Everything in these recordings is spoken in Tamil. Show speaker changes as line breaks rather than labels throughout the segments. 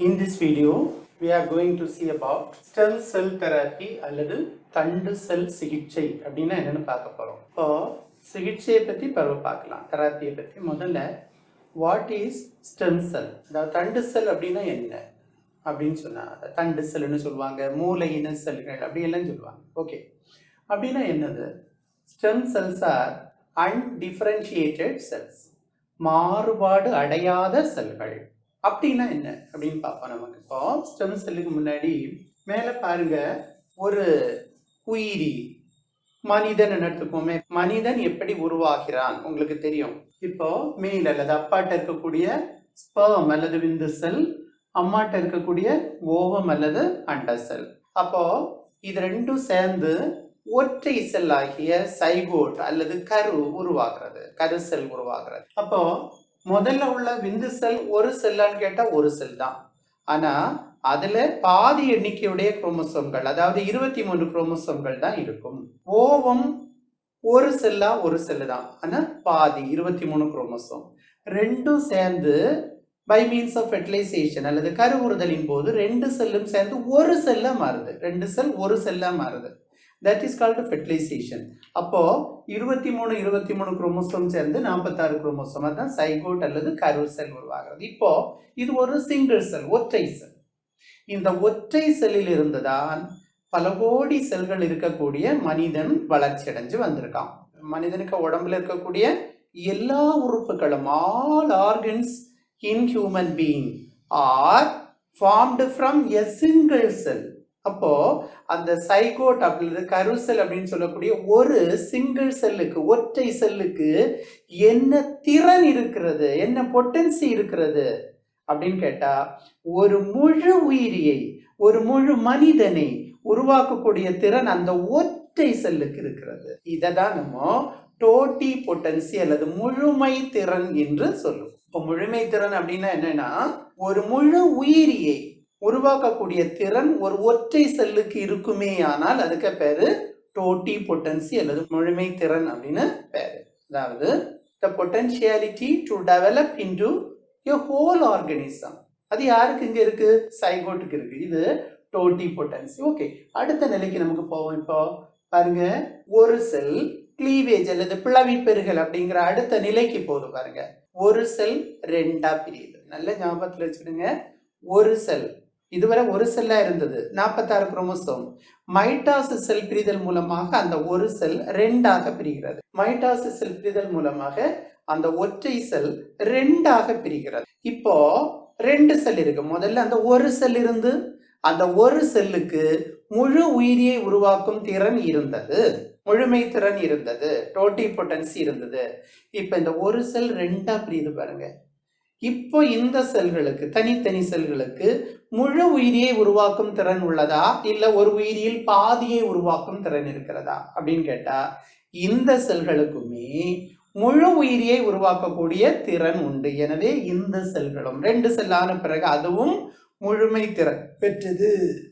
In this video, we are going to see about stem cell therapy அல்லது தண்டு செல் சிகிச்சை அப்படின்னா என்னன்னு பார்க்க போறோம். இப்போ சிகிச்சையை பற்றி பார்க்கலாம். தெராப்பியை பற்றி முதல்ல வாட் இஸ் ஸ்டெம் செல், அதாவது தண்டு செல் அப்படின்னா என்ன அப்படின்னு சொன்னா தண்டு செல்னு சொல்லுவாங்க, மூளையின செல்கள் அப்படி எல்லாம் சொல்லுவாங்க. ஓகே, அப்படின்னா என்னது? Stem cells are undifferentiated cells, மாறுபாடு அடையாத செல்கள். அப்படின்னா என்ன அப்படின்னு பார்ப்போம். நமக்கு இப்போ ஸ்டெம் செல்லுக்கு முன்னாடி மேலே பாருங்க, ஒரு உயிரி மனிதன் எடுத்துக்கோமே. மனிதன் எப்படி உருவாகிறான் உங்களுக்கு தெரியும். இப்போ மேல் அல்லது அப்பாட்ட இருக்கக்கூடிய ஸ்பெர்ம் அல்லது விந்து செல், அம்மாட்ட இருக்கக்கூடிய ஓவம் அல்லது அண்ட செல். அப்போ இது ரெண்டும் சேர்ந்து ஒற்றை செல் ஆகிய சைகோட் அல்லது கரு உருவாகிறது, கரு செல் உருவாகிறது. அப்போ முதல்ல உள்ள விந்து செல் ஒரு செல்லான்னு கேட்டா ஒரு செல் தான். ஆனா அதுல பாதி எண்ணிக்கையுடைய குரோமோசோம்கள், அதாவது 23 குரோமோசோம்கள் தான் இருக்கும். ஓவம் ஒரு செல்லா ஒரு செல்லு தான், ஆனா பாதி 23 குரோமோசோம். ரெண்டும் சேர்ந்து பை மீன்ஸ் ஆஃப் ஃபெர்டிலைசேஷன் அல்லது கருவுறுதலின் போது ரெண்டு செல்லும் சேர்ந்து ஒரு செல்லா மாறுது. ரெண்டு செல் ஒரு செல்லா மாறுது. That is called fertilization. அப்போ 23 குரோமோசோம் சேர்ந்து 46 குரோமோசோம், தான் சைகோட் அல்லது கரு செல் உருவாகிறது. இப்போ இது ஒரு சிங்கிள் செல், ஒற்றை செல். இந்த ஒற்றை செல்லில் இருந்துதான் பல கோடி செல்கள் இருக்கக்கூடிய மனிதன் வளர்ச்சி அடைஞ்சு வந்திருக்கான். மனிதனுக்கு உடம்புல இருக்கக்கூடிய எல்லா உறுப்புகளும், all organs in human being are formed from a single cell. அப்போ அந்த சைகோட் அப்படின்றது கருசெல் அப்படின்னு சொல்லக்கூடிய ஒரு சிங்கிள் செல்லுக்கு, ஒற்றை செல்லுக்கு என்ன திறன் இருக்கிறது, என்ன பொட்டன்சி இருக்கிறது அப்படின்னு கேட்டா, ஒரு முழு உயிரியை, ஒரு முழு மனிதனை உருவாக்கக்கூடிய திறன் அந்த ஒற்றை செல்லுக்கு இருக்கிறது. இதை தான் நம்ம டோட்டி பொட்டன்சி அல்லது முழுமை திறன் என்று சொல்லுவோம். இப்போ முழுமை திறன் அப்படின்னா என்னன்னா, ஒரு முழு உயிரியை உருவாக்கக்கூடிய திறன் ஒரு ஒற்றை செல்லுக்கு இருக்குமே, ஆனால் அதுக்கு பேரு டோட்டி பொட்டன்சி அல்லது முழுமை திறன் அப்படின்னு பேரு. அதாவது the potentiality to develop into a whole organism. அது யாருக்கு இங்க இருக்கு? சைகோட்டுக்கு இருக்கு. இது டோட்டி பொட்டன்சி. ஓகே, அடுத்த நிலைக்கு நமக்கு போவோம். இப்போ பாருங்க, ஒரு செல் கிளீவேஜ் அல்லது பிளவி பெருகல் அப்படிங்கிற அடுத்த நிலைக்கு போகுது. பாருங்க, ஒரு செல் ரெண்டா பிரியுது. நல்ல ஞாபகத்துல வச்சுடுங்க. ஒரு செல் இதுவரை ஒரு செல்லா இருந்தது, 46 குரோமோசோம். மைட்டாசிஸ் செல் பிரிதல் மூலமாக அந்த ஒரு செல் ரெண்டாக பிரிகிறது. மைட்டாசிஸ் செல் பிரிதல் மூலமாக அந்த ஒற்றை செல் ரெண்டாக பிரிகிறது. இப்போ ரெண்டு செல் இருக்கு. முதல்ல அந்த ஒரு செல் இருந்து அந்த ஒரு செல்லுக்கு முழு உயிரியை உருவாக்கும் திறன் இருந்தது, முழுமை திறன் இருந்தது, டோட்டி பொட்டன்சி இருந்தது. இப்ப இந்த ஒரு செல் ரெண்டா பிரியுது பாருங்க. இப்போ இந்த செல்களுக்கு, தனித்தனி செல்களுக்கு முழு உயிரியை உருவாக்கும் திறன் உள்ளதா, இல்ல ஒரு உயிரியில் பாதியை உருவாக்கும் திறன் இருக்கிறதா அப்படின்னு கேட்டா, இந்த செல்களுக்குமே முழு உயிரியை உருவாக்கக்கூடிய திறன் உண்டு. எனவே இந்த செல்களும் ரெண்டு செல்லான பிறகு அதுவும் முழுமை திறன் பெற்றது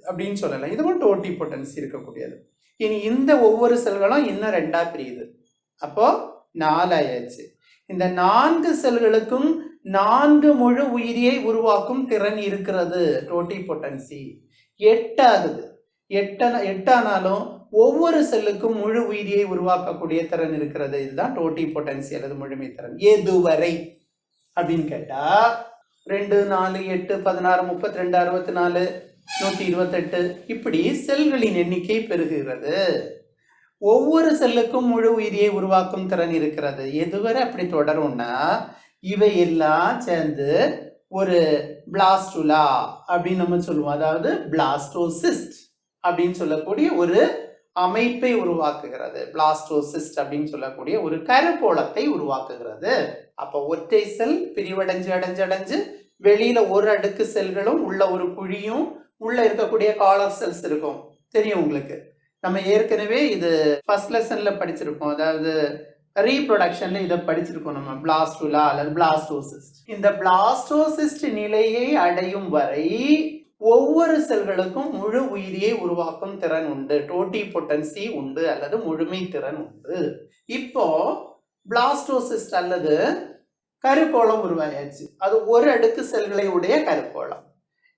அப்படின்னு சொல்லலாம். இதுவும் டோட்டி பொட்டன்சி இருக்கக்கூடியது. இனி இந்த ஒவ்வொரு செல்களும் இன்னும் ரெண்டா பிரியுது. அப்போ 4 ஆயாச்சு. இந்த 4 செல்களுக்கும் 4 முழு உயிரியை உருவாக்கும் திறன் இருக்கிறது, டோட்டி பொட்டன்சி. 8 ஆகுது. 8 ஆனாலும் ஒவ்வொரு செல்லுக்கும் முழு உயிரியை உருவாக்கக்கூடிய திறன் இருக்கிறது. இதுதான் டோட்டி பொட்டன்சி அல்லது முழுமை திறன். எதுவரை அப்படின்னு கேட்டா 2, 4, 8, 16, 32, 64, 128 இப்படி செல்களின் எண்ணிக்கை பெருகுகிறது. ஒவ்வொரு செல்லுக்கும் முழு உயிரியை உருவாக்கும் திறன் இருக்கிறது. எதுவரை அப்படி தொடரும்னா, இவை எல்லாம் சேர்ந்து ஒரு பிளாஸ்டுலா அப்படின்னு நம்ம சொல்லுவோம். அதாவது பிளாஸ்டோசிஸ்ட் அப்படின்னு சொல்லக்கூடிய ஒரு அமைப்பை உருவாக்குகிறது. பிளாஸ்டோசிஸ்ட் அப்படின்னு சொல்லக்கூடிய ஒரு கருப்போளத்தை உருவாக்குகிறது. அப்போ ஒற்றை செல் பிரிவடைஞ்சு அடைஞ்சு வெளியில ஒரு அடுக்கு செல்களும் உள்ள ஒரு குழியும் உள்ள இருக்கக்கூடிய காலர் செல்ஸ் இருக்கும். தெரியும் உங்களுக்கு. நம்ம ஏற்கனவே இது ஃபர்ஸ்ட் லெசன்ல படிச்சிருப்போம். அதாவது ரீப்ரொடக்ஷன்ல இதை படிச்சிருக்கோம் நம்ம, பிளாஸ்டுலா அல்லது பிளாஸ்டோசிஸ்ட். இந்த பிளாஸ்டோசிஸ்ட் நிலையை அடையும் வரை ஒவ்வொரு செல்களுக்கும் முழு உயிரியை உருவாக்கும் திறன் உண்டு, டோட்டி பொட்டன்சி உண்டு அல்லது முழுமை திறன் உண்டு. இப்போ பிளாஸ்டோசிஸ்ட் அல்லது கருக்கோளம் உருவாயாச்சு. அது ஒரு அடுக்கு செல்களை உடைய கருக்கோளம்.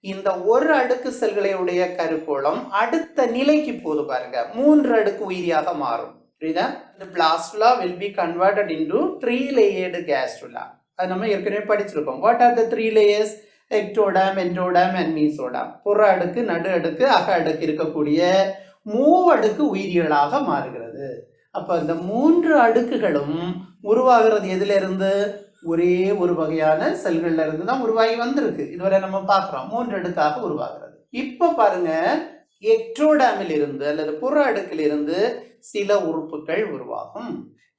இந்த ஒரு அடுக்கு செல்களுடைய கருக்கோளம் அடுத்த நிலைக்கு போது பாருங்க, 3 அடுக்கு உயிரியாக மாறும். புரியுதா? இந்த blastula will be converted into 3 layered gastrula. அது நம்ம ஏற்கனவே படிச்சிருக்கோம். What are the 3 layers? Ectoderm, endoderm and mesoderm. புற அடுக்கு, நடு அடுக்கு, அக அடுக்கு இருக்கக்கூடிய மூவடுக்கு உயிரிகளாக மாறுகிறது. அப்ப இந்த 3 அடுக்குகளும் உருவாகிறது எதுல இருந்து? ஒரே ஒரு வகையான செல்கள்ல இருந்து தான் உருவாகி வந்திருக்கு. இதுவரை நம்ம பார்க்கிறோம் 3 அடுக்காக உருவாகிறது. இப்ப பாருங்க, எக்ட்ரோடாமில் இருந்து அல்லது புற அடுக்கில் இருந்து சில உறுப்புகள் உருவாகும்.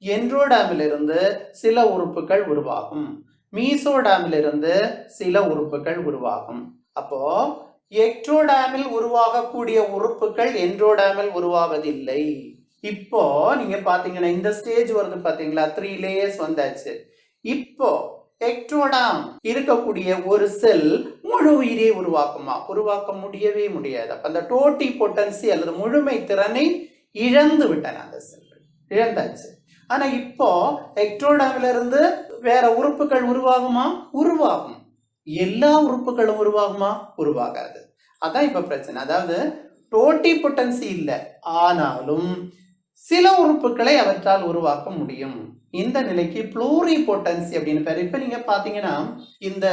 என்ட்ரோடாமில் இருந்து சில உறுப்புகள் உருவாகும். மீசோடாமில் இருந்து சில உறுப்புகள் உருவாகும். அப்போ எக்ட்ரோடாமில் உருவாகக்கூடிய உறுப்புகள் என்ட்ரோடாமில் உருவாவதில்லை. இப்போ நீங்க பாத்தீங்கன்னா இந்த ஸ்டேஜ் வருது பாத்தீங்களா, 3 லேயர்ஸ் வந்தாச்சு. இப்போ எக்ட்ரோடாம் இருக்கக்கூடிய ஒரு செல் முழு உயிரை உருவாக்குமா? உருவாக்க முடியவே முடியாது. அப்ப அந்த டோட்டி பொட்டன்சி அல்லது முழுமை திறனை இழந்து விட்டன அந்த செல்கள், இழந்தாச்சு. ஆனா இப்போ எக்ட்ரோடாமில இருந்து வேற உறுப்புகள் உருவாகுமா? உருவாகும். எல்லா உறுப்புகளும் உருவாகுமா? உருவாகாது. அதான் இப்ப பிரச்சனை. அதாவது டோட்டி பொட்டன்சி இல்லை, ஆனாலும் சில உறுப்புகளை அவற்றால் உருவாக்க முடியும். இந்த நிலைக்கு ப்ளூரி பொட்டன்சி அப்படின்னு பேர். இப்ப நீங்க பாத்தீங்கன்னா இந்த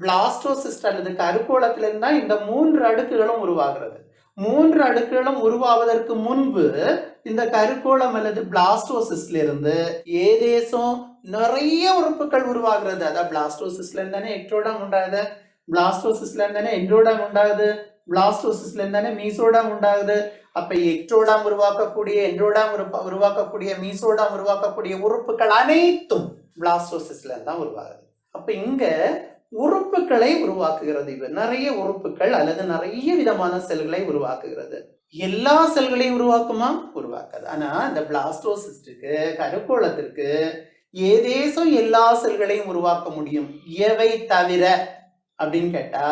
பிளாஸ்டோசிஸ்ட் அல்லது கருக்கோளத்துல இருந்தா இந்த 3 அடுக்குகளும் உருவாகிறது. 3 அடுக்குகளும் உருவாவதற்கு முன்பு இந்த கருக்கோளம் அல்லது பிளாஸ்டோசிஸ்ட்ல இருந்து ஏதேசம் நிறைய உறுப்புகள் உருவாகிறது. அதான் பிளாஸ்டோசிஸ்ட்ல இருந்தானே எக்ட்ரோடாம் உண்டாகுது, பிளாஸ்டோசிஸ்ட்ல இருந்தானே என்ட்ரோடாம் உண்டாகுது, பிளாஸ்டோசிஸ்ட்ல இருந்தானே மீசோடாம் உண்டாகுது. அப்ப எக்ட்ரோடாம் உருவாக்கக்கூடிய, என்ட்ரோடாம் உருவாக்கக்கூடிய, மீசோடாம் உருவாக்கக்கூடிய உறுப்புகள் அனைத்தும் பிளாஸ்டோசிஸ்ட்ல இருந்தா உருவாகுது. அப்ப இங்க உறுப்புகளை உருவாக்குகிறது. இது நிறைய உறுப்புகள் அல்லது நிறைய விதமான செல்களை உருவாக்குகிறது. எல்லா செல்களையும் உருவாக்குமா? உருவாக்காது. ஆனா இந்த பிளாஸ்டோசிஸ்டுக்கு, கருக்கோளத்திற்கு ஏதேசம் எல்லா செல்களையும் உருவாக்க முடியும். எவை தவிர அப்படின்னு கேட்டா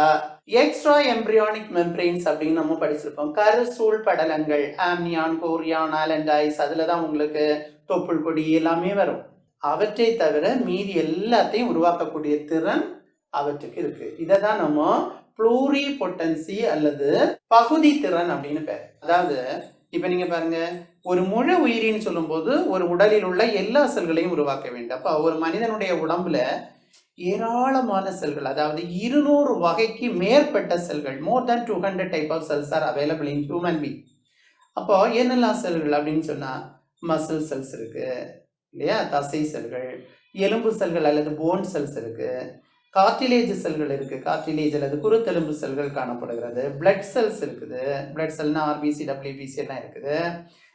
எக்ஸ்ட்ரா எம்பிரியானிக் மெம்பரேன்ஸ் அப்படின்னு நம்ம படிச்சிருப்போம். கருசூழ் படலங்கள், ஆம்னியான், கோரியான், ஆலண்டைஸ், அதுலதான் உங்களுக்கு தொப்புள் கொடி எல்லாமே வரும். அவற்றை தவிர மீதி எல்லாத்தையும் உருவாக்கக்கூடிய திறன் அவற்றுக்கு இருக்கு. இதைதான் நம்ம ப்ளூரி பொட்டன்சி அல்லது பகுதி திறன் அப்படின்னு பேர். அதாவது இப்ப நீங்க பாருங்க, ஒரு முழு உயிரின்னு சொல்லும் போது ஒரு உடலில் உள்ள எல்லா செல்களையும் உருவாக்க வேண்டும். அப்ப ஒரு மனிதனுடைய உடம்புல ஏராளமான செல்கள், அதாவது 200 வகைக்கு மேற்பட்ட செல்கள், more than 200 type of cells are available in human being. அப்போ என்னெல்லாம் செல்கள் அப்படின்னு சொன்னா மசில் செல்ஸ் இருக்கு இல்லையா, தசை செல்கள், எலும்பு செல்கள் அல்லது போன் செல்ஸ் இருக்கு, கார்டிலேஜ் செல்கள் இருக்கு, கார்டிலேஜ் அல்லது குருத்தெலும்பு செல்கள் காணப்படுகிறது, பிளட் செல்ஸ் இருக்குது, பிளட் செல்னா ஆர்பிசி, டபிள்யூபிசி எல்லாம் இருக்குது,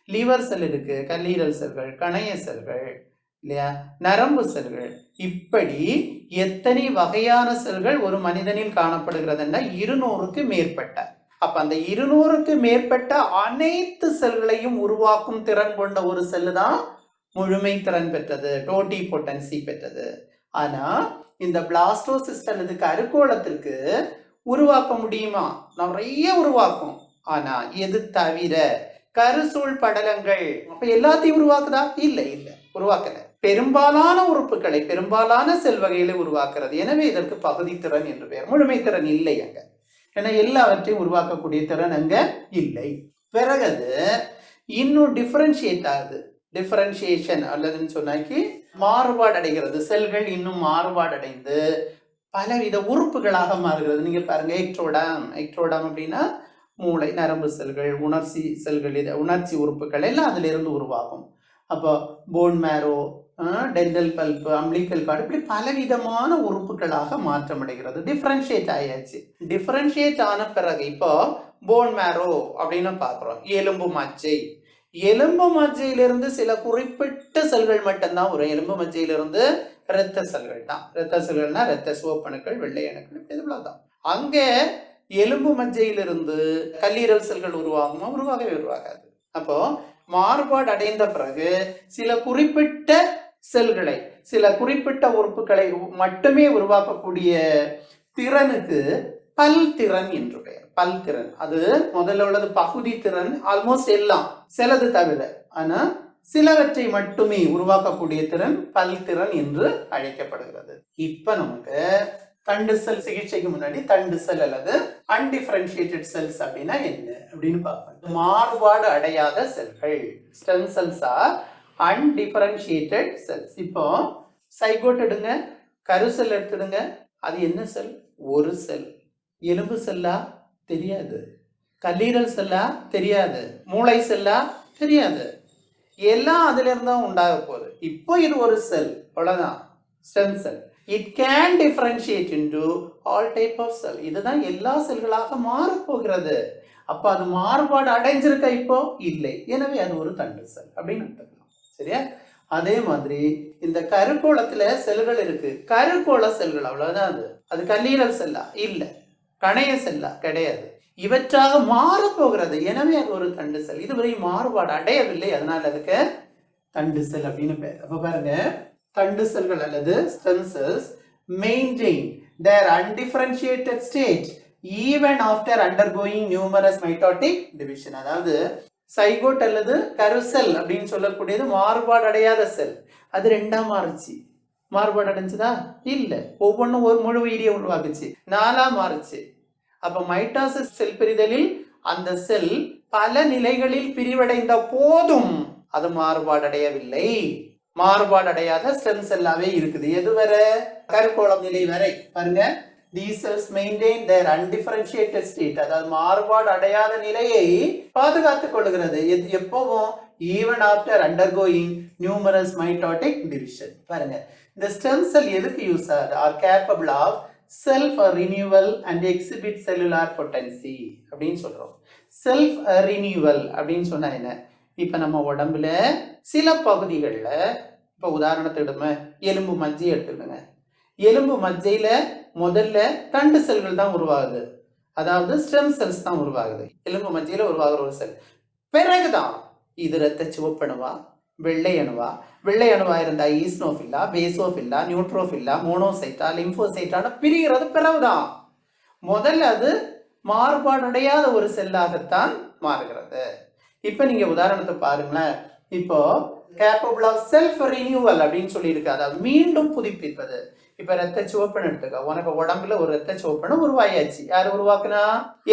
லிவர் செல் இருக்கு, கல்லீரல் செல்கள், கணைய செல்கள் இல்லையா, நரம்பு செல்கள். இப்படி எத்தனை வகையான செல்கள் ஒரு மனிதனில் காணப்படுகிறதுன்னா 200க்கு மேற்பட்ட. அப்ப அந்த 200க்கு மேற்பட்ட அனைத்து செல்களையும் உருவாக்கும் திறன் கொண்ட ஒரு செல்லு தான் முழுமை திறன் பெற்றது, டோட்டி பொட்டன்சி பெற்றது. ஆனா இந்த பிளாஸ்டோசிஸ்ட் அல்லது கருக்கோளத்திற்கு உருவாக்க முடியுமா? நிறைய உருவாக்கும். ஆனா எது தவிர? கருசூழ் படலங்கள். அப்ப எல்லாத்தையும் உருவாக்குதா? இல்லை, உருவாக்கல. பெரும்பாலான உறுப்புகளை, பெரும்பாலான செல் வகைகளை உருவாக்குறது. எனவே இதற்கு பகுதி திறன் என்று பெயர். முழுமை திறன் இல்லை அங்க. ஏன்னா எல்லாவற்றையும் உருவாக்கக்கூடிய திறன் அங்க இல்லை. பிறகு இன்னும் டிஃபரன்ஷியேட் ஆகுது. டிஃபரன்ஷியேஷன் அல்லதுன்னு சொன்னாக்கி மாறுபாடு அடைகிறது. செல்கள் இன்னும் மாறுபாடு அடைந்து பலவித உறுப்புகளாக மாறுகிறது. நீங்க பாருங்க, எக்ட்ரோடாம் அப்படின்னா மூளை, நரம்பு செல்கள், உணர்ச்சி செல்கள், உணர்ச்சி உறுப்புகள் எல்லாம் அதுல இருந்து உருவாகும். அப்போ phone மேரோ, dental bulb, umbilical card, இப்படி பலவிதமான உறுப்புகளாக மாற்றமடைகிறது. டிஃபரன்ஷியேட் ஆயாச்சு. டிஃபரன்ஷியேட் ஆன பிறகு இப்போ போன் மேரோ அப்படின்னு பார்க்குறோம். எலும்பு மஜ்ஜை. எலும்பு மஜ்ஜையிலிருந்து சில குறிப்பிட்ட செல்கள் மட்டும்தான் வரும். எலும்பு மஜ்ஜையிலிருந்து இரத்த செல்கள் தான். இரத்த செல்கள்னா இரத்த சிவப்பணுக்கள், வெள்ளை அணுக்கள், இவ்வளவுதான். அங்கே எலும்பு மஜ்ஜையிலிருந்து கல்லீரல் செல்கள் உருவாகுமா? உருவாகாது. அப்போ மாறுபாடு அடைந்த பிறகு சில குறிப்பிட்ட செல்களை, சில குறிப்பிட்ட உறுப்புகளை மட்டுமே உருவாக்கக்கூடிய திறனுக்கு பல் திறன் என்று பெயர். பல் திறன். அது முதல்ல உள்ளது பகுதி திறன், ஆல்மோஸ்ட் எல்லாம், சிலது தவிர. ஆனா சிலவற்றை மட்டுமே உருவாக்கக்கூடிய திறன் பல் திறன் என்று அழைக்கப்படுகிறது. இப்ப நமக்கு தண்டு செல் சிகிச்சைக்கு முன்னாடி தண்டு செல் அல்லது அன்டிஃபரன்ஷியேட்டட் செல்ஸ் அப்படின்னா என்ன அப்படின்னு பார்ப்போம். மாறுபாடு அடையாத செல்கள், stem cells are undifferentiated cells. இப்போ சைகோட் எடுங்க, கருசெல் எடுத்துடுங்க. அது என்ன செல்? ஒரு செல். எலும்பு செல்லா? தெரியாது. கல்லீரல் செல்லா? தெரியாது. மூளை செல்லா? தெரியாது. எல்லாம் அதுல இருந்தா உண்டாக போகுது. இப்போ இது ஒரு செல், அவ்வளவுதான், stem cell. It can differentiate into all type of cell. இதுதான் எல்லா செல்களாக மாறப்போகிறது. அப்ப அது மாறுபாடு அடைஞ்சிருக்க இப்போ இல்லை. எனவே அது ஒரு தண்டு செல் அப்படின்னு எடுத்துக்கலாம். சரியா? அதே மாதிரி இந்த கருக்கோளத்துல செல்கள் இருக்கு. கருக்கோள செல்கள், அவ்வளவுதான். அது கல்லீரல் செல்லா? இல்ல. கணைய செல்லா? கிடையாது. இவற்றாக மாறப்போகிறது. எனவே அது ஒரு தண்டு செல். இதுவரை மாறுபாடு அடையவில்லை, அதனால அதுக்கு தண்டு செல் அப்படின்னு பேர். அப்ப பாருங்க, தண்டு செல்கள் அல்லது stem cells maintain their undifferentiated state even after undergoing numerous mitotic division. அதாவது சைகோட் அல்லது கருசெல் அப்படின்னு சொல்லக்கூடியது மாறுபாடு அடையாத செல். அது ரெண்டா மாறுச்சு. மாறுபாடு அடைஞ்சுதா? இல்ல. ஒவ்வொன்றும் ஒரு முழு உயிரியை உருவாக்குச்சு. நாலா மாறுச்சு. அப்ப மைட்டாசிஸ் செல் பிரிதலில் அந்த செல் பல நிலைகளில் பிரிவடைந்த போதும் அது மாறுபாடு அடையவில்லை. மாறுபாடு அடையாத ஸ்டெம் செல்லாவே இருக்குது. எது வரை? கருக்கோளம் நிலை வரை. பாருங்க, these cells maintain their undifferentiated state. அதாவது மாறுபாடு அடையாத நிலையை பாதுகாத்துக் கொள்கிறது. எப்பவும் even after undergoing numerous mitotic division. பாருங்க, இந்த ஸ்டெம் செல் எதுக்கு யூஸ் ஆகுது? are capable of self renewal and exhibit cellular potency அப்படின்னு சொல்றோம். செல்ஃப் ரினியூவல் அப்படின்னு சொன்னா என்ன? இப்ப நம்ம உடம்புல சில பகுதிகளில், இப்ப உதாரணத்துக்கு எலும்பு மஜ்ஜை எடுத்துக்கோங்க. எலும்பு மஜ்ஜையில முதல்ல தண்டு செல்கள் தான் உருவாகுது, அதாவது ஸ்டெம் செல்ஸ் தான் உருவாகுது. எலும்பு மஜ்ஜையில உருவாகிற ஒரு செல். பிறகுதான் இது இரத்த சிவப்பணுவா, வெள்ளை அணுவா, வெள்ளை அணுவா இருந்தா ஈஸ்னோஃபில்லா, பேசோஃபில்லா, நியூட்ரோஃபில்லா, மோனோசைட்டா, லிம்போசைட்டான பிரிகிறது. பிறகுதான் முதல்ல அது மாறுபாடடையாத ஒரு செல்லாகத்தான் மாறுகிறது. இப்ப நீங்க உதாரணத்தை பாருங்களேன். இப்போ கேப்பபிள் ஆஃப் செல்ஃப் ரினியூவல் அப்படின்னு சொல்லி இருக்கு, அதாவது மீண்டும் புதுப்பிப்பது. இப்ப ரத்த சிவப்பணு எடுத்துக்க. உனக்கு உடம்புல ஒரு ரத்த சிவப்பணு உருவாயாச்சு. யார் உருவாக்குனா?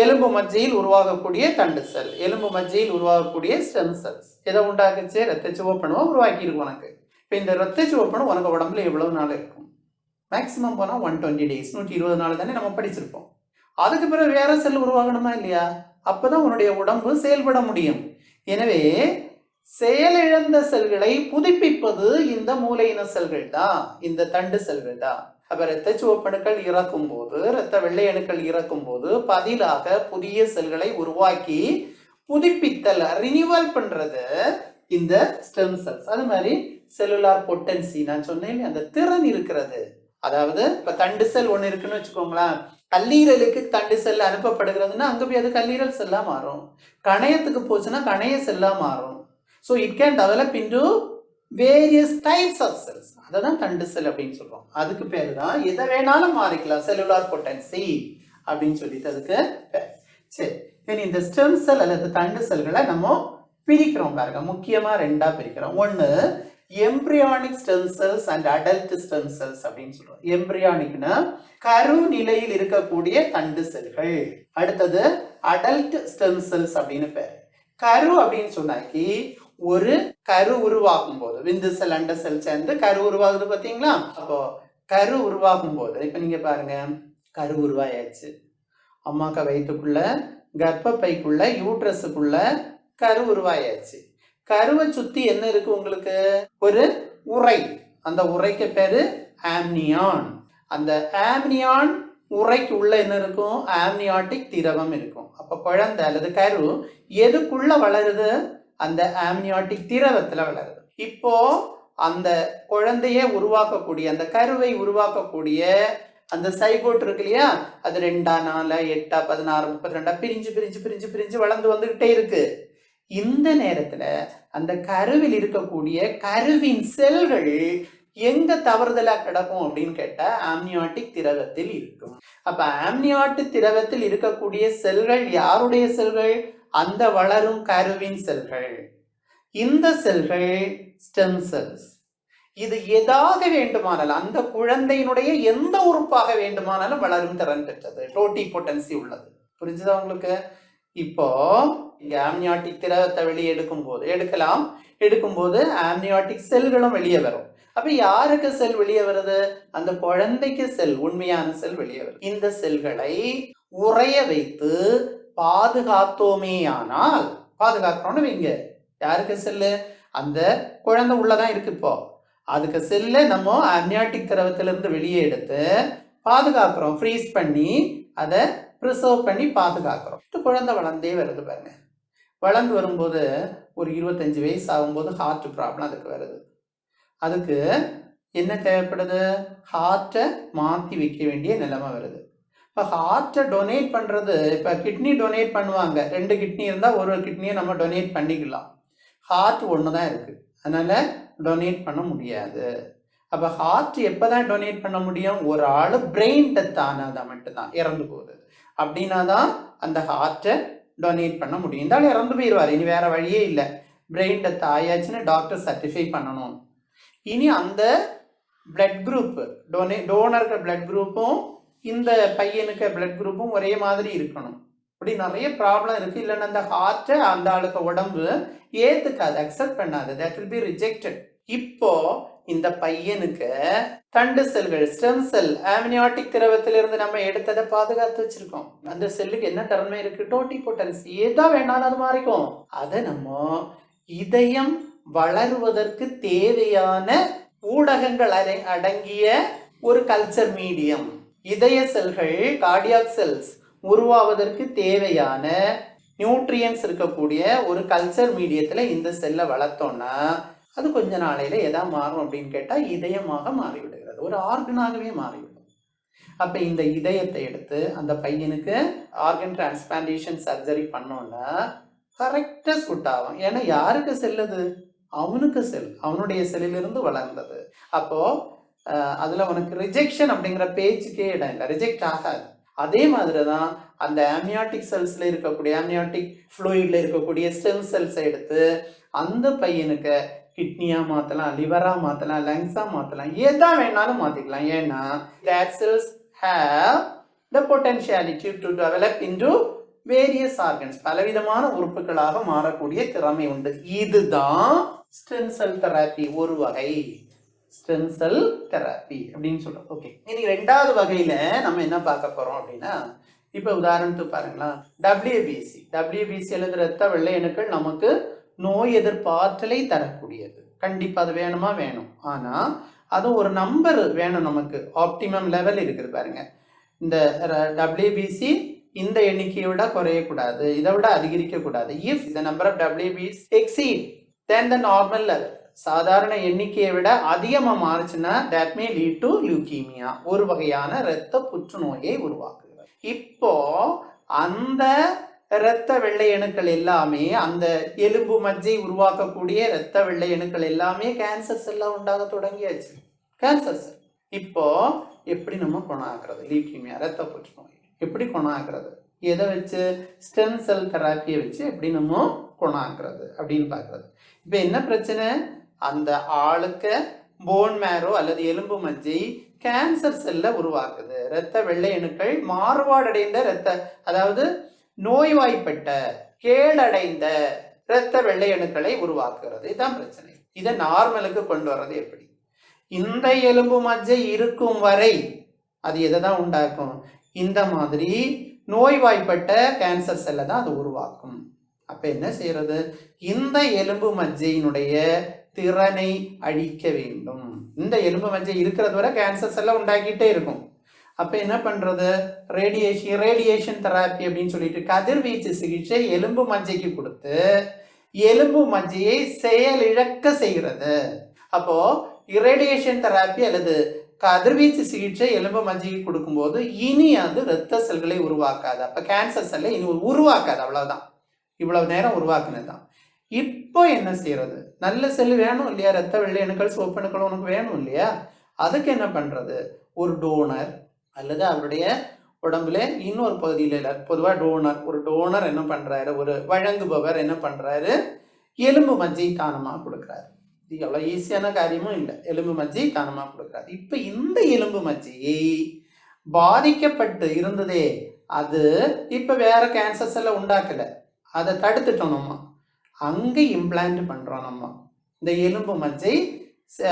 எலும்பு மஜ்ஜையில் உருவாகக்கூடிய தண்டு செல், எலும்பு மஜ்ஜையில் உருவாகக்கூடிய ஸ்டெம் செல்ஸ் எதை உண்டாக்குச்சு? ரத்த சிவப்பணுவை உருவாக்கி இருக்கு உனக்கு. இப்ப இந்த ரத்த சிவப்பணு உனக்கு உடம்புல எவ்வளவு நாள் இருக்கும்? மேக்சிமம் போனா 120 days, 120 நாள் தானே நம்ம படிச்சிருப்போம். அதுக்கு பிறகு வேற செல் உருவாகணுமா இல்லையா? அப்பதான் உன்னுடைய உடம்பு செயல்பட முடியும். எனவே செயலிழந்த செல்களை புதுப்பிப்பது இந்த மூளையின செல்கள் தான், இந்த தண்டு செல்கள் தான். அப்ப இரத்த சிவப்பணுக்கள் இறக்கும் போது, இரத்த வெள்ளை அணுக்கள் இறக்கும் போது பதிலாக புதிய செல்களை உருவாக்கி புதுப்பித்தல், ரினியூவல் பண்றது இந்த ஸ்டெம் செல்ஸ். அது மாதிரி செல்லுலார் பொட்டன்சி, நான் சொன்னேன், அந்த திறன் இருக்கிறது. அதாவது இப்ப தண்டு செல் ஒண்ணு இருக்குன்னு வச்சுக்கோங்களேன். கல்லீரலுக்கு தண்டு செல் அனுப்பப்படுகிறதுன்னா அங்க போய் அது கல்லீரல் செல்லா மாறும். கணையத்துக்கு போச்சுன்னா கணைய செல்லா மாறும். So it can develop into various types of cells. அதான் தண்டு செல் அப்படின்னு சொல்றோம். அதுக்கு பேரு தான் எதை வேணாலும் மாறிக்கலாம், செல்லுலார் பொட்டன்சி அப்படின்னு சொல்லிட்டு அதுக்கு பேர். சரி, இந்த ஸ்டெம் செல் அல்லது தண்டு செல்களை நம்ம பிரிக்கிறோம் பாருங்க. முக்கியமா ரெண்டா பிரிக்கிறோம். ஒன்னு embryonic stem cells and adult stem cells அப்படின்னு சொல்றோம். எம்பிரியானிக்னா கரு நிலையில் இருக்கக்கூடிய தண்டு செல்கள். அடுத்தது அடல்ட் ஸ்டெம் செல்ஸ் அப்படின்னு பேர். கரு அப்படின்னு சொன்னாக்கி ஒரு கரு உருவாகும் போது, விந்து செல் அண்ட செல் சேர்ந்து கரு உருவாகுது பாத்தீங்களா? அப்போ கரு உருவாகும் போது இப்ப நீங்க பாருங்க, கரு உருவாயாச்சு. அம்மாக்க வயிற்றுக்குள்ள, கர்ப்பப்பைக்குள்ள, யூட்ரஸுக்குள்ள கரு உருவாயாச்சு. கருவை சுத்தி என்ன இருக்கு உங்களுக்கு? ஒரு உறை. அந்த உறைக்கு பேரு ஆம்னியான். அந்த ஆம்னியான் உறைக்கு உள்ள என்ன இருக்கும்? ஆம்னியாட்டிக் திரவம் இருக்கும். அப்ப குழந்தை அல்லது கரு எதுக்குள்ள வளருது? அந்த ஆம்னியாட்டிக் திரவத்துல வளருது. இப்போ அந்த குழந்தைய உருவாக்கக்கூடிய, அந்த கருவை உருவாக்கக்கூடிய அந்த சைகோட் இருக்கு இல்லையா, அது 2, 4, 8, 16, 32 பிரிஞ்சு பிரிஞ்சு பிரிஞ்சு பிரிஞ்சு வளர்ந்து வந்துகிட்டே இருக்கு. இந்த நேரத்துல அந்த கருவில் இருக்கக்கூடிய கருவின் செல்கள் எங்க தவறுதலா கிடக்கும் அப்படின்னு கேட்டா ஆம்னியாட்டிக் திரவத்தில் இருக்கும். அப்ப ஆம்னியாட்டிக் திரவத்தில் இருக்கக்கூடிய செல்கள் யாருடைய செல்கள்? அந்த வளரும் கருவின் செல்கள். இந்த செல்கள் ஸ்டெம் செல்ஸ். இது எதாக வேண்டுமானாலும் அந்த குழந்தையினுடைய எந்த உறுப்பாக வேண்டுமானாலும் வளரும் திறன் பெற்றது, டோட்டிபோட்டன்சி உள்ளது. புரிஞ்சுதா உங்களுக்கு? இப்போ இங்க ஆம்னியாட்டிக் திரவத்தை வெளியே எடுக்கும்போது ஆம்னியாட்டிக் செல்களும் வெளியே வரும். அப்ப யாருக்கு செல் வெளியே வருது? அந்த குழந்தைக்கு செல், உண்மையான செல் வெளியே வரும். இந்த செல்களை உறைய வைத்து பாதுகாத்தோமேயானால், பாதுகாக்கிறோம்னு வைங்க, யாருக்கு செல்லு? அந்த குழந்தை உள்ளதான் இருக்கு. இப்போ அதுக்கு செல்ல நம்ம ஆம்னியாட்டிக் திரவத்திலிருந்து வெளியே எடுத்து பாதுகாக்கிறோம், ஃப்ரீஸ் பண்ணி அதை ப்ரிசர்வ் பண்ணி பாதுகாக்கிறோம். குழந்தை வளர்ந்தே வருது பாருங்க. வளர்ந்து வரும்போது ஒரு 25 வயசு ஆகும்போது ஹார்ட் ப்ராப்ளம் அதுக்கு வருது. அதுக்கு என்ன தேவைப்படுது? ஹார்ட்டை மாற்றி வைக்க வேண்டிய நிலைமை வருது. இப்போ ஹார்ட்டை டொனேட் பண்ணுறது, இப்போ கிட்னி டொனேட் பண்ணுவாங்க. 2 கிட்னி இருந்தால் ஒரு கிட்னியை நம்ம டொனேட் பண்ணிக்கலாம். ஹார்ட் ஒன்று தான் இருக்குது, அதனால் டொனேட் பண்ண முடியாது. அப்போ ஹார்ட் எப்போ தான் டொனேட் பண்ண முடியும்? ஒரு ஆள் பிரெயின் டெத் ஆனாதான் மட்டும்தான், இறந்து போகுது அப்படின்னா தான் அந்த ஹார்ட்டை டொனேட் பண்ண முடியும். இருந்தாலும் இறந்து போயிடுவார், இனி வேற வழியே இல்லை. பிரெயின் டெத் ஆயாச்சுன்னு டாக்டர் சர்டிஃபை பண்ணணும். இனி அந்த பிளட் குரூப், டோனருக்கு பிளட் குரூப்பும் இந்த பையனுக்கு பிளட் குரூப்பும் ஒரே மாதிரி இருக்கணும். இப்படி நிறைய ப்ராப்ளம் இருக்கு. இல்லைன்னா அந்த ஹார்ட்டை அந்த ஆளுக்கு உடம்பு ஏத்துக்காது, அக்செப்ட் பண்ணாது, தட் வில் பி ரிஜெக்டட். இப்போ இந்த பையனுக்கு தண்டு செல்கள், ஸ்டெம் செல், ஆம்னியாட்டிக் திரவத்திலிருந்து நம்ம எடுத்ததை பாதுகாத்து வச்சிருக்கோம். அந்த செல்லுக்கு என்ன தன்மை இருக்கு? டோட்டிபோட்டன்சி. ஏதா வேணாலும் அது மாறிக்கும். அதை நம்ம இதயம் வளருவதற்கு தேவையான ஊடகங்கள் அடங்கிய ஒரு கல்ச்சர் மீடியம், இதய செல்கள், கார்டியாக் செல்ஸ் உருவாவதற்கு தேவையான நியூட்ரியன்ஸ் இருக்கக்கூடிய ஒரு கல்ச்சர் மீடியத்தில் இந்த செல்லை வளர்த்தோம்னா அது கொஞ்ச நாளையில எதா மாறும் அப்படின்னு கேட்டால் இதயமாக மாறிவிடுகிறது, ஒரு ஆர்கனாகவே மாறிவிடும். அப்போ இந்த இதயத்தை எடுத்து அந்த பையனுக்கு ஆர்கன் டிரான்ஸ்பிளான்டேஷன் சர்ஜரி பண்ணோன்னா கரெக்டாக சூட் ஆகும். ஏன்னா யாருக்கு செல்லுது? அவனுக்கு செல், அவனுடைய செல்லிலிருந்து வளர்ந்தது. அப்போ அதில் உனக்கு ரிஜெக்ஷன் அப்படிங்கிற பேச்சுக்கே இடம் இல்லை, ரிஜெக்ட் ஆகாது. அதே மாதிரி தான் அந்த ஆம்னியாட்டிக் செல்ஸில் இருக்கக்கூடிய, ஆம்னியாட்டிக் ஃப்ளூயிடில் இருக்கக்கூடிய ஸ்டெம் செல்ஸை எடுத்து அந்த பையனுக்கு கிட்னியாக மாற்றலாம், லிவராக மாற்றலாம், லங்ஸாக மாற்றலாம், எதா வேணாலும் மாற்றிக்கலாம். ஏன்னா that cells have the potentiality to develop into various organs, பலவிதமான உறுப்புகளாக மாறக்கூடிய திறமை உண்டு. இதுதான் ஸ்டெம் செல் தெராப்பி, ஒரு வகை ஸ்டெம் செல் தெராப்பி அப்படின்னு சொல்றோம். ஓகே, இன்னைக்கு 2வது வகையில நம்ம என்ன பார்க்க போறோம் அப்படின்னா, இப்போ உதாரணத்துக்கு பாருங்களா, WBC அல்லது இரத்த வெள்ளை அணுக்கள் நமக்கு நோய் எதிர்ப்பாற்றலை தரக்கூடியது. கண்டிப்பா அது வேணுமா? வேணும். ஆனா அது ஒரு நம்பர் வேணும் நமக்கு, ஆப்டிமம் லெவல் இருக்குது பாருங்க. இந்த WBC இந்த எண்ணிக்கையை விட குறையக்கூடாது, இதை விட அதிகரிக்க கூடாது. If the number of WBC exceed then the normal level, சாதாரண எண்ணிக்கையை விட அதிகமாக மாறுச்சுன்னா that may lead to leukemia, ஒரு வகையான இரத்த புற்றுநோயை உருவாக்குகிறது. இப்போ அந்த இரத்த வெள்ளை அணுக்கள் எல்லாமே, அந்த எலும்பு மஜ்ஜை உருவாக்கக்கூடிய இரத்த வெள்ளை அணுக்கள் எல்லாமே கேன்சர் செல்லா உண்டாக தொடங்கியாச்சு. கேன்சர் செல் இப்போ எப்படி நம்ம குணமாக்குறது? லீயூகீமியா, இரத்த புற்றுநோய் எப்படி குணமாக்குறது? எதை வச்சு? ஸ்டெம் செல் தெராப்பியை வச்சு எப்படி நம்ம குணமாக்குறது அப்படின்னு பார்க்கறது. இப்போ என்ன பிரச்சனை? அந்த ஆளுக்கு போன் மேரோ அல்லது எலும்பு மஜ்ஜை கேன்சர் செல்ல உருவாக்குது. இரத்த வெள்ளை அணுக்கள் மாறுபாடடைந்த அதாவது நோய்வாய்ப்பட்ட, கேடடைந்த இரத்த வெள்ளை அணுக்களை உருவாக்குறது. இதுதான் பிரச்சனை. இதை நார்மலுக்கு கொண்டு வர்றது எப்படி? இந்த எலும்பு மஜ்ஜை இருக்கும் வரை அது எதை தான் உண்டாக்கும்? இந்த மாதிரி நோய்வாய்ப்பட்ட கேன்சர் செல்லை தான் அது உருவாக்கும். அப்ப என்ன செய்யறது? இந்த எலும்பு மஜ்ஜையினுடைய திறனை அழிக்க வேண்டும். இந்த எலும்பு மஜ்ஜை இருக்கிறது வரை கேன்சர் செல்லை உண்டாக்கிட்டே இருக்கும். அப்போ என்ன பண்ணுறது? ரேடியேஷன் தெராப்பி அப்படின்னு சொல்லிட்டு கதிர்வீச்சு சிகிச்சை எலும்பு மஜ்ஜைக்கு கொடுத்து எலும்பு மஜ்ஜையை செயலிழக்க செய்கிறது. அப்போ ரேடியேஷன் தெராப்பி அல்லது கதிர்வீச்சு சிகிச்சை எலும்பு மஜ்ஜைக்கு கொடுக்கும்போது இனி அது இரத்த செல்களை உருவாக்காது. அப்போ கேன்சர் செல்லை இனி உருவாக்காது. அவ்வளவுதான், இவ்வளவு நேரம் உருவாக்குனது தான். இப்போ என்ன செய்யறது? நல்ல செல் வேணும் இல்லையா? இரத்த வெள்ளை அணுக்கள், சிவப்பு அணுக்கள் உனக்கு வேணும் இல்லையா? அதுக்கு என்ன பண்றது? ஒரு டோனர் அல்லது அவருடைய உடம்புல இன்னொரு பகுதியில் இல்லை, பொதுவாக ஒரு டோனர் என்ன பண்றாரு, ஒரு வழங்குபவர் என்ன பண்றாரு? எலும்பு மஜ்ஜை தானமாக கொடுக்குறாரு. இது எவ்வளோ ஈஸியான காரியமும் இல்லை. எலும்பு மஜ்ஜை தானமாக கொடுக்குறாரு. இப்போ இந்த எலும்பு மஜ்ஜையை பாதிக்கப்பட்டு இருந்ததே அது இப்போ வேற கேன்சர்ஸ் எல்லாம் உண்டாக்கலை, அதை தடுத்துட்டோம். நம்ம அங்கே இம்ப்ளான்ட் பண்ணுறோம். நம்ம இந்த எலும்பு மஜ்ஜை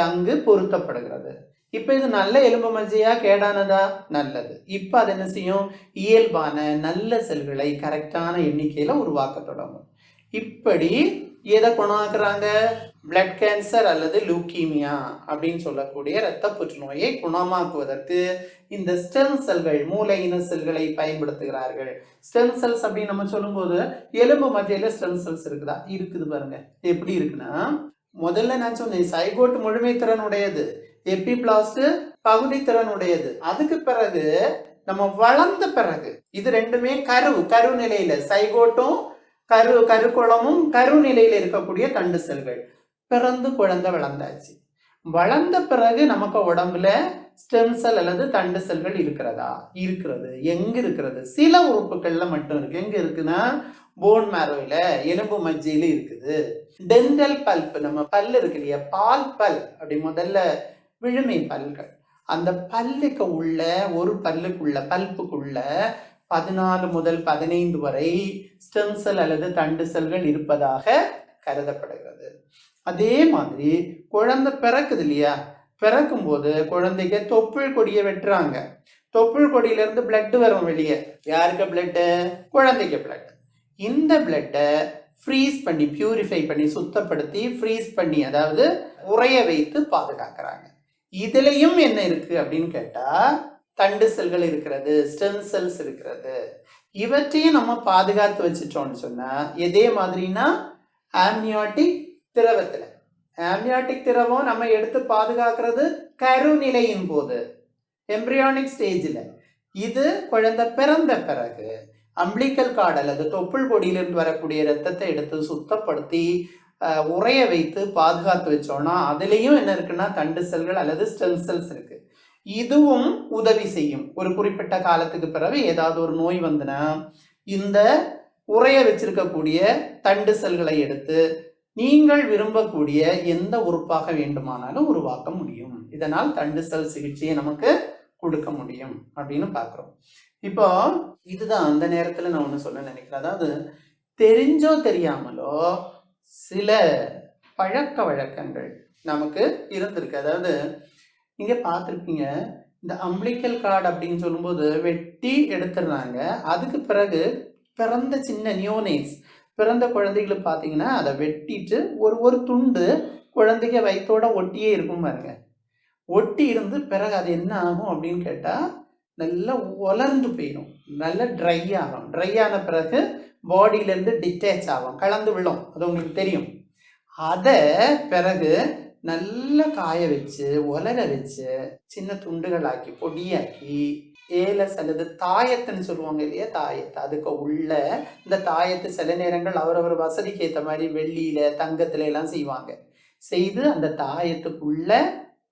அங்கு பொருத்தப்படுகிறது. இப்போ இது நல்ல எலும்பு மஜ்ஜையா கேடானதா? நல்லது. இப்போ அது என்ன செய்யும்? இயல்பான நல்ல செல்களை கரெக்டான எண்ணிக்கையில் உருவாக்க தொடங்கும். இப்படி எதை குணமாக்குறாங்க? பிளட் கேன்சர் அல்லது லூக்கீமியா அப்படின்னு சொல்லக்கூடிய இரத்த புற்றுநோயை குணமாக்குவதற்கு இந்த ஸ்டெம் செல்கள், மூளை இன செல்களை பயன்படுத்துகிறார்கள். ஸ்டெம் செல்ஸ் அப்படின்னு நம்ம சொல்லும்போது எலும்பு மஜ்ஜையில ஸ்டெம் செல்ஸ் இருக்குதா? இருக்குது பாருங்க. எப்படி இருக்குன்னா, முதல்ல நான் சொன்னேன் சைகோட் முழுமை திறன் உடையது, எபிபிளாஸ்ட் பகுதி திறன் உடையது. அதுக்கு பிறகு நம்ம வளர்ந்த பிறகு இது ரெண்டுமே கரு நிலையில, சைகோட்டும் கருக்குளமும் கரு நிலையில இருக்கக்கூடிய தண்டு செல்கள். பிறந்து குழந்தை வளர்ந்தாச்சு. வளர்ந்த பிறகு நமக்கு உடம்புல ஸ்டெம் செல் அல்லது தண்டு செல்கள் இருக்கிறதா? இருக்கிறது. எங்க இருக்கிறது? சில உறுப்புகள்ல மட்டும் இருக்கு. எங்க இருக்குன்னா, போன் மேரோயில, எலும்பு மஜ்ஜையில இருக்குது. டென்டல் பல்ப், நம்ம பல் இருக்கு இல்லையா, பால் பல், அப்படி முதல்ல விழுமை பல்கள், அந்த பல்லுக்கு உள்ள ஒரு பல்புக்குள்ள 14 முதல் 15 வரை ஸ்டெம் செல் அல்லது தண்டு செல்கள் இருப்பதாக கருதப்படுகிறது. அதே மாதிரி குழந்தை பிறக்குது இல்லையா, பிறக்கும் போது குழந்தைக்கு தொப்புள் கொடியை வெட்டுறாங்க. தொப்புள் கொடியிலிருந்து பிளட் வரும் வெளியே. யாருக்கு பிளட்டு? குழந்தைக்கு பிளட். இந்த பிளட்டை ஃப்ரீஸ் பண்ணி, பியூரிஃபை பண்ணி, சுத்தப்படுத்தி ஃப்ரீஸ் பண்ணி, அதாவது உறைய வைத்து பாதுகாக்கிறாங்க. இதுலயும் என்ன இருக்கு அப்படின்னு கேட்டா, தண்டு செல்கள் இருக்கிறது, ஸ்டெம் செல்ஸ் இருக்கிறது. இவற்றையும் நம்ம பாதுகாத்து வச்சுட்டோம்னு சொன்னா, இதே மாதிரினா ஆம்னியாட்டிக் திரவத்துல, ஆம்னியாட்டிக் திரவம் நம்ம எடுத்து பாதுகாக்கிறது கருநிலையின் போது, எம்பிரியானிக் ஸ்டேஜில். இது குழந்தை பிறந்த பிறகு அம்பிளிக்கல் கார்டு அல்லது தொப்புள் கொடியிலிருந்து வரக்கூடிய இரத்தத்தை எடுத்து சுத்தப்படுத்தி உறைய வைத்து பாதுகாத்து வச்சோம்னா, அதுலேயும் என்ன இருக்குன்னா தண்டு செல்கள் அல்லது ஸ்டெம் செல்ஸ் இருக்கு. இதுவும் உதவி செய்யும். ஒரு குறிப்பிட்ட காலத்துக்கு பிறகு ஏதாவது ஒரு நோய் வந்துன்னா, இந்த உறைய வச்சிருக்கக்கூடிய தண்டு செல்களை எடுத்து நீங்கள் விரும்பக்கூடிய எந்த உறுப்பாக வேண்டுமானாலும் உருவாக்க முடியும். இதனால் தண்டு செல் சிகிச்சையை நமக்கு கொடுக்க முடியும் அப்படின்னு பார்க்குறோம். இப்போ இதுதான் அந்த நேரத்தில் நான் ஒன்று சொல்ல நினைக்கிறேன். அதாவது தெரிஞ்சோ தெரியாமலோ சில பழக்க வழக்கங்கள் நமக்கு இருந்திருக்கு. அதாவது நீங்க பார்த்துருப்பீங்க, இந்த அம்பிளிக்கல் கார்டு அப்படின்னு சொல்லும்போது வெட்டி எடுத்துடுறாங்க. அதுக்கு பிறகு பிறந்த சின்ன நியோனேட்ஸ், பிறந்த குழந்தைகளுக்கு பார்த்தீங்கன்னா அதை வெட்டிட்டு ஒரு துண்டு குழந்தைங்க வயிற்றோட ஒட்டியே இருக்கும் பாருங்க. ஒட்டி இருந்து பிறகு அது என்ன ஆகும் அப்படின்னு கேட்டால், நல்லா உலர்ந்து போயிடும், நல்லா ட்ரை ஆகும். ட்ரை ஆன பிறகு பாடியிலேருந்து டிட்டாச் ஆகும், கலந்து விழும். அது உங்களுக்கு தெரியும். அதை பிறகு நல்லா காய வச்சு உலர வச்சு சின்ன துண்டுகளாக்கி பொடியாக்கி ஏலஸ் அல்லது தாயத்துன்னு சொல்லுவாங்க இல்லையா, தாயத்து, அதுக்கு உள்ள இந்த தாயத்து சில நேரங்கள் அவரவர் வசதிக்கு ஏற்ற மாதிரி வெள்ளியில தங்கத்துல எல்லாம் செய்வாங்க. செய்து அந்த தாயத்துக்குள்ள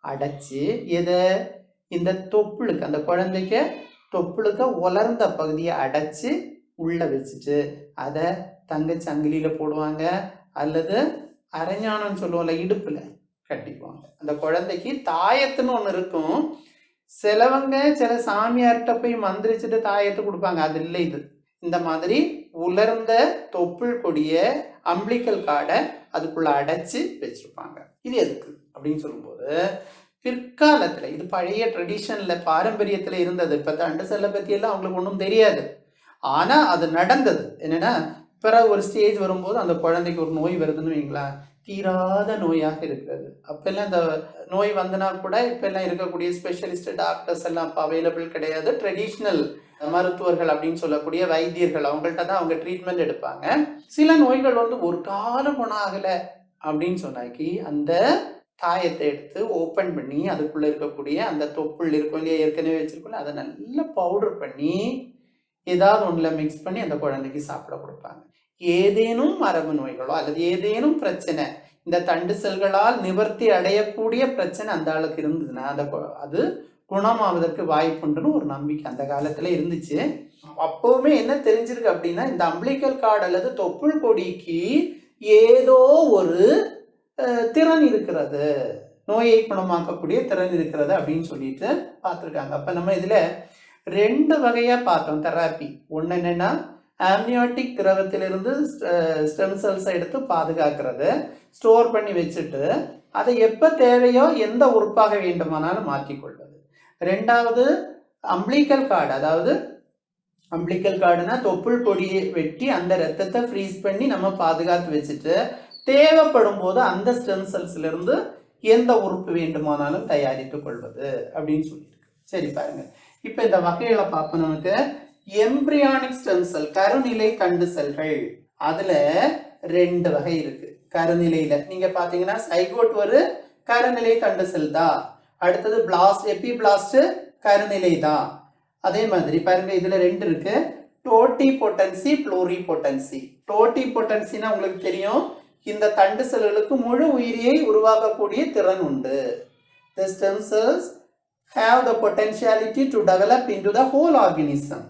அடைச்சி எதை, இந்த தொப்புளுக்கு, அந்த குழந்தைக்கு தொப்புளுக்கு உலர்ந்த பகுதியை அடைச்சி உள்ள வச்சுட்டு அதை தங்க சங்கிலியில போடுவாங்க, அல்லது அரைஞானம்னு சொல்லுவோம்ல, இடுப்புல கட்டிக்குவாங்க. அந்த குழந்தைக்கு தாயத்துன்னு ஒன்று இருக்கும். சிலவங்க சில சாமியார்கிட்ட போய் மந்திரிச்சுட்டு தாயத்து கொடுப்பாங்க. அது இல்லை, இது இந்த மாதிரி உலர்ந்த தொப்புள் கொடிய அம்பிளிக்கல் கார்டை அதுக்குள்ள அடைச்சு வச்சிருப்பாங்க. இது எதுக்கு அப்படின்னு சொல்லும்போது, பிற்காலத்துல இது பழைய ட்ரெடிஷன்ல பாரம்பரியத்துல இருந்தது. இப்ப தண்டு செல்லை பத்தி எல்லாம் அவங்களுக்கு ஒன்றும் தெரியாது. ஆனா அது நடந்தது. என்னன்னா, பிறகு ஒரு ஸ்டேஜ் வரும்போது அந்த குழந்தைக்கு ஒரு நோய் வருதுன்னு வைங்களேன், தீராத நோயாக இருக்கிறது. அப்பெல்லாம் இந்த நோய் வந்தனா கூட இப்பெல்லாம் இருக்கக்கூடிய ஸ்பெஷலிஸ்ட் டாக்டர்ஸ் எல்லாம் இப்போ அவைலபிள் கிடையாது. ட்ரெடிஷ்னல் மருத்துவர்கள் அப்படின்னு சொல்லக்கூடிய வைத்தியர்கள், அவங்கள்ட்ட தான் அவங்க ட்ரீட்மெண்ட் எடுப்பாங்க. சில நோய்கள் வந்து ஒரு காலம் குணம் ஆகலை அப்படின்னு சொன்னாக்கி அந்த தாயத்தை எடுத்து ஓப்பன் பண்ணி அதுக்குள்ள இருக்கக்கூடிய அந்த தொப்புள் இருக்கும் இல்லையா, ஏற்கனவே வச்சிருக்கோம்ல, அதை நல்லா பவுடர் பண்ணி ஏதாவது ஒன்றில் மிக்ஸ் பண்ணி அந்த குழந்தைக்கு சாப்பிட கொடுப்பாங்க. ஏதேனும் மரபு நோய்களோ அல்லது ஏதேனும் பிரச்சனை, இந்த தண்டு செல்களால் நிவர்த்தி அடையக்கூடிய பிரச்சனை அந்த ஆளுக்கு இருந்ததுன்னா அது குணமாவதற்கு வாய்ப்புண்டுன்னு ஒரு நம்பிக்கை அந்த காலத்துல இருந்துச்சு. அப்பவுமே என்ன தெரிஞ்சிருக்கு அப்படின்னா, இந்த அம்பிளிக்கல் கார்டு அல்லது தொப்புள் கொடிக்கு ஏதோ ஒரு திறன் இருக்கிறது, நோயை குணமாக்கக்கூடிய திறன் இருக்கிறது அப்படின்னு சொல்லிட்டு பார்த்துருக்காங்க. அப்போ நம்ம இதில் 2 வகையாக பார்த்தோம் தெராப்பி. ஒன்று என்னென்னா ஆம்னியாட்டிக் திரவத்திலிருந்து ஸ்டெம் செல்ஸை எடுத்து பாதுகாக்கிறது, ஸ்டோர் பண்ணி வச்சுட்டு அதை எப்போ தேவையோ எந்த உறுப்பாக வேண்டுமானாலும் மாற்றிக்கொள்வது. 2வது அம்பிளிக்கல் கார்டு, அதாவது அம்பிளிக்கல் கார்டுனா தொப்புள் கொடியை வெட்டி அந்த ரத்தத்தை ஃப்ரீஸ் பண்ணி நம்ம பாதுகாத்து வச்சுட்டு தேவைப்படும் போது அந்த ஸ்டெம் செல்ஸ்ல இருந்து எந்த உறுப்பு வேண்டுமானாலும் தயாரித்துக் கொள்வது அப்படின்னு சொல்லியிருக்கு. சரி பாருங்க, இப்போ இந்த வகைகளை பார்ப்போம். நமக்கு எம்பிரியானிக் ஸ்டெம் செல், கருநிலை தண்டு செல்கள், அதுல 2 வகை இருக்கு. கருநிலையில நீங்க பாத்தீங்கன்னா சைகோட் ஒரு கருநிலை தண்டு செல் தான். அடுத்தது பிளாஸ்ட், எபிபிளாஸ்ட் கருநிலை தான். அதே மாதிரி பாருங்க இதுல 2 இருக்கு, டோட்டிபொட்டன்சி, புளூரிபொட்டன்சி. டோட்டிபொட்டன்சினா உங்களுக்கு தெரியும், இந்த தண்டு செல்களுக்கு முழு உயிரியை உருவாக்கக்கூடிய திறன் உண்டு. The stem cells have the potentiality to develop into the whole organism.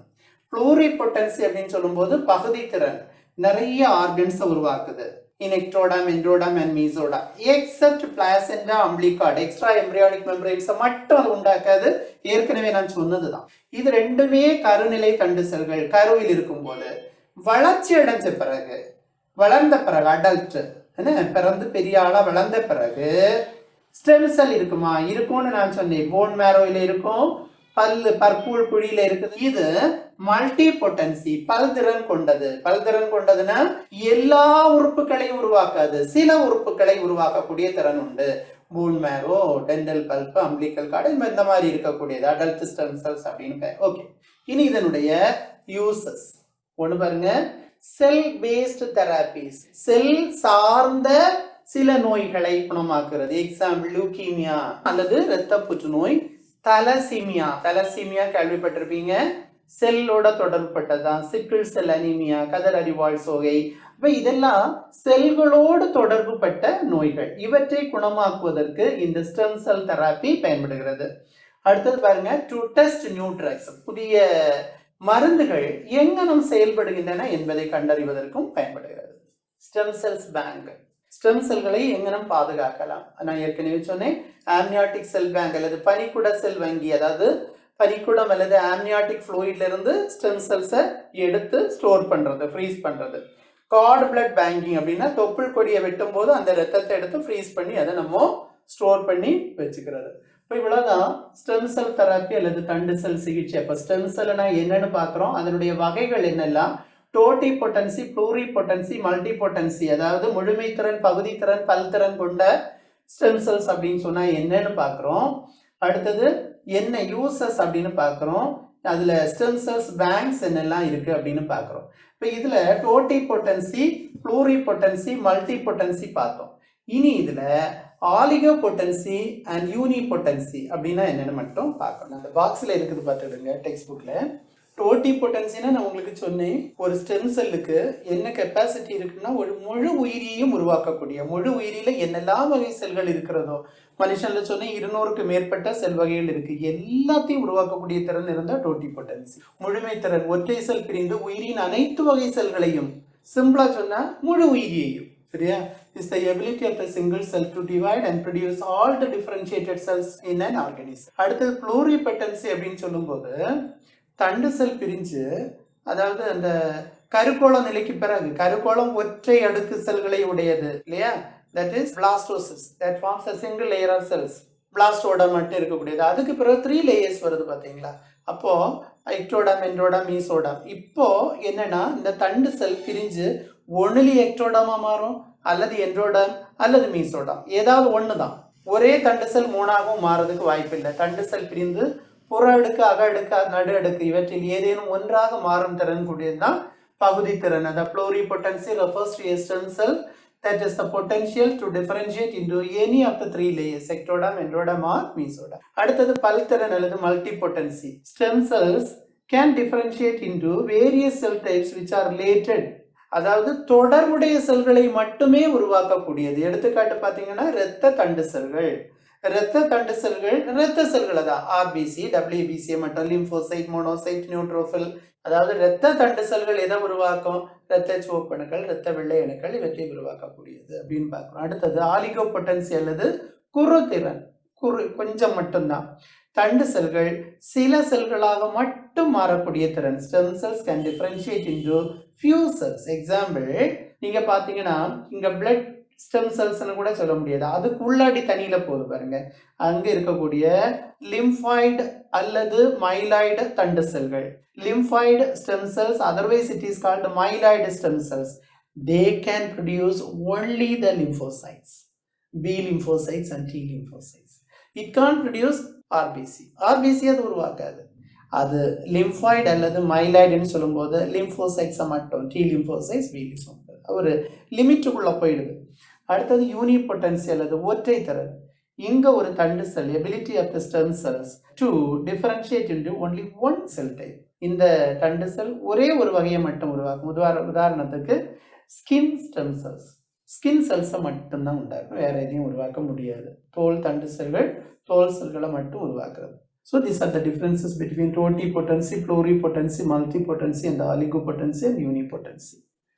Pluripotency அப்படின்னு சொல்லும்போது பகுதி திறன், நிறைய ஆர்கன்ஸை உருவாக்குது. In ectoderm, endoderm and mesoderm, except placenta, umbilical, extra embryonic membranes மட்டும் அது உண்டாக்காது. ஏற்கனவே நான் சொன்னதுதான். இது 2மே கருநிலை தண்டு செல்கள். கருவில் இருக்கும்போது வளர்ச்சி அடைஞ்ச பிறகு, வளர்ந்த பிறகு, அடல்ட் பிறந்து பெரிய ஆளா வளர்ந்த பிறகு ஸ்டெம் செல் இருக்குமா? இருக்கும்னு நான் சொன்னேன். போன் மேரோயில இருக்கும், பல்லு பற்பூல் குழியில இருக்குது. இது மல்டி பொட்டன்சி, பல்திறன் கொண்டது. பல்திறன் கொண்டதுன்னா எல்லா உறுப்புகளையும் உருவாக்காது, சில உறுப்புகளை உருவாக்கக்கூடிய திறன் உண்டு. Phone மேரோ, dental bulb, umbilical card, இந்த மாதிரி இருக்கக்கூடியது அடல்ட் ஸ்டெம் செல்ஸ் அப்படின்னு. ஓகே, இனி இதனுடைய யூசஸ் ஒன்று பாருங்க. செல் பேஸ்ட் தெராபிஸ், செல் சார்ந்த சில நோய்களை குணமாக்குறது. எக்ஸாம்பிள் லுகீமியா அல்லது இரத்த புற்றுநோய், தலசீமியா. தலசீமியா கேள்விப்பட்டிருப்பீங்க, செல்லோட தொடர்புப்பட்டதான். சிக்கிள் செல் அனீமியா, கதர் அறிவாள் சோகை. அப்ப இதெல்லாம் செல்களோடு தொடர்புப்பட்ட நோய்கள். இவற்றை குணமாக்குவதற்கு இந்த ஸ்டெம் செல் தெராப்பி பயன்படுகிறது. அடுத்தது பாருங்க, டு டெஸ்ட் நியூ ட்ரக்ஸ், புதிய மருந்துகள் எங்கனம் செயல்படுகின்றன என்பதை கண்டறிவதற்கும் பயன்படுகிறது. ஸ்டெம் செல்ஸ் பேங்க், ஸ்டெம் செல்களை எங்கனம் பாதுகாக்கலாம். நான் ஏற்கனவே சொன்னேன், ஆம்னியாட்டிக் செல் பேங்க் அல்லது பனிக்குட செல் வங்கி, அதாவது பனிக்குடம் அல்லது ஆம்னியாட்டிக் ஃப்ளூயிட்ல இருந்து ஸ்டெம் செல்ஸை எடுத்து ஸ்டோர் பண்றது, ஃப்ரீஸ் பண்றது. கார்டு பிளட் பேங்கிங் அப்படின்னா தொப்புள் கொடியை வெட்டும் போது அந்த ரத்தத்தை எடுத்து ஃப்ரீஸ் பண்ணி அதை நம்ம ஸ்டோர் பண்ணி வச்சுக்கிறது. இப்போ இவ்வளவுதான் ஸ்டெம் செல் தெராப்பி அல்லது தண்டு செல் சிகிச்சை. இப்போ ஸ்டெம் செல்னா என்னன்னு பார்க்குறோம், அதனுடைய வகைகள் என்னெல்லாம், டோட்டிபொட்டன்சி, புளூரிபொட்டன்சி, மல்டிபொட்டன்சி, அதாவது முழுமைத்திறன், பகுதித்திறன், பல்திறன் கொண்ட ஸ்டெம் செல்ஸ் அப்படின்னு சொன்னா என்னன்னு பார்க்குறோம். அடுத்தது என்ன யூசஸ் அப்படின்னு பார்க்குறோம். அதில் ஸ்டெம் செல்ஸ் பேங்க்ஸ் என்னெல்லாம் இருக்குது அப்படின்னு பார்க்குறோம். இப்போ இதில் டோட்டிபொட்டன்சி, புளூரிபொட்டன்சி, மல்டிபொட்டன்சி பார்த்தோம். இனி இதில் ஆலிகோபொட்டன்சி அண்ட் யூனிபொட்டன்சி அப்படின்னா என்னென்னு மட்டும் பார்க்கணும். அந்த பாக்ஸில் இருக்குது பார்த்துடுங்க டெக்ஸ்ட் புக்கில். டோட்டிபொட்டன்சின்னா நான் உங்களுக்கு சொன்னேன், ஒரு ஸ்டெம் செல்லுக்கு என்ன கெப்பாசிட்டி இருக்குன்னா ஒரு முழு உயிரியையும் உருவாக்கக்கூடிய, முழு உயிரியில என்னெல்லாம் வகை செல்கள் இருக்கிறதோ, மனுஷன்ல சொன்னேன் 200க்கு மேற்பட்ட செல் வகைகள் இருக்கு, எல்லாத்தையும் உருவாக்கக்கூடிய திறன் இருந்தால் டோட்டிபொட்டன்சி. முழுமை திறன், ஒற்றை செல் பிரிந்து உயிரின் அனைத்து வகை செல்களையும், சிம்பிளா சொன்னா முழு உயிரியையும். சரியா? is the ability of the single cell to divide and produce all the differentiated cells in an organism. அடுத்தது pluripotency அப்படின்னு சொல்லும்போது தண்டு செல் பிரிஞ்சு, அதாவது அந்த கருக்கோள நிலைக்கு பிறகு, கருக்கோளம் ஒற்றை அடுக்கு செல்களை உடையது இல்லையா, that is blastocyst, that forms a single layer of cells. பிளாஸ்டோடம் மட்டும் இருக்கக்கூடியது. அதுக்கு பிறகு 3 layers வருது பார்த்தீங்களா. அப்போ எக்டோடம், என்டோடம், மீசோடம். இப்போ என்னன்னா இந்த தண்டு செல் பிரிஞ்சு ஒன்லி எக்டோடமா மாறும், அல்லது என்டோடம் அல்லது மீசோடம், ஏதாவது ஒன்று தான். ஒரே தண்டு செல் 3ஆகவும் மாறதுக்கு வாய்ப்பு இல்லை. தண்டு செல் பிரிந்து புற அடுக்கு, அக அடுக்கு, நடு அடுக்கு இவற்றில் ஏதேனும் ஒன்றாக மாறும் திறன் கூடியதுதான் பகுதி திறன். அந்த pluripotency refers to a stem cell that is the potential to differentiate into any of the 3 layers, ectoderm, endoderm or mesoderm. அடுத்தது பல்திறன் அல்லது multipotency. Stem cells can differentiate into various cell types which are related, அதாவது தொடர்புடைய செல்களை மட்டுமே உருவாக்கக்கூடியது. எடுத்துக்காட்டு பார்த்தீங்கன்னா இரத்த தண்டு செல்கள், இரத்த தண்டு செல்கள் இரத்த செல்களை தான் ஆர்பிசி, டபிள்யூபிசி மற்றும் லிம்போசைட், மோனோசைட், நியூட்ரோஃபில். அதாவது இரத்த தண்டு செல்கள் எதை உருவாக்கும்? இரத்த சிவப்பு அணுக்கள், இரத்த வெள்ளை அணுக்கள் இவற்றை உருவாக்கக்கூடியது அப்படின்னு பார்க்கிறோம். அடுத்தது ஆலிகோபொட்டன்சி அல்லது குறுதிறன். கொஞ்சம் மட்டும்தான். தண்டு செல்கள் சில செல்களாக மட்டும் மாறக்கூடிய திறன். Stem cells can differentiate into few cells. Example நீங்க பாத்தீங்கன்னா இங்க பிளட் ஸ்டெம் செல்ஸ்னு கூட சொல்ல முடியாது, அதுக்கு உள்ளாடி தனியில போகுது பாருங்க. அங்க இருக்கக்கூடிய லிம்பாய்டு அல்லது மைலாய்டு தண்டு செல்கள், lymphoid stem cells, otherwise it is called myeloid stem cells. They can produce only the lymphocytes, B lymphocytes and T lymphocytes. It can't produce RBC. RBC அது உருவாக்காது. அது லிம்பாய்டு அல்லது மைலாய்டுன்னு சொல்லும்போது லிம்போசைட்ஸை மட்டும், T lymphocytes, B lymphocytes ஒரு லிமிட்டுக்குள்ள போயிடுது. அடுத்தது யூனிபொட்டன்சி அல்லது ஒற்றை திறன். இங்க ஒரு தண்டு cell, ability of the stem cells to differentiate into only one cell type. இந்த தண்டு செல் ஒரே ஒரு வகையை மட்டும் உருவாக்கும். உதாரணத்துக்கு ஸ்கின் ஸ்டெம் செல்ஸ், ஸ்கின் செல்ஸை மட்டும்தான் உண்டாக்கும், வேற எதையும் உருவாக்க முடியாது. தோல் தண்டு செல்கள் தோல் செல்களை மட்டும் உருவாக்குறது. So these are the differences between totipotency, pluripotency, multipotency and oligopotency and unipotency.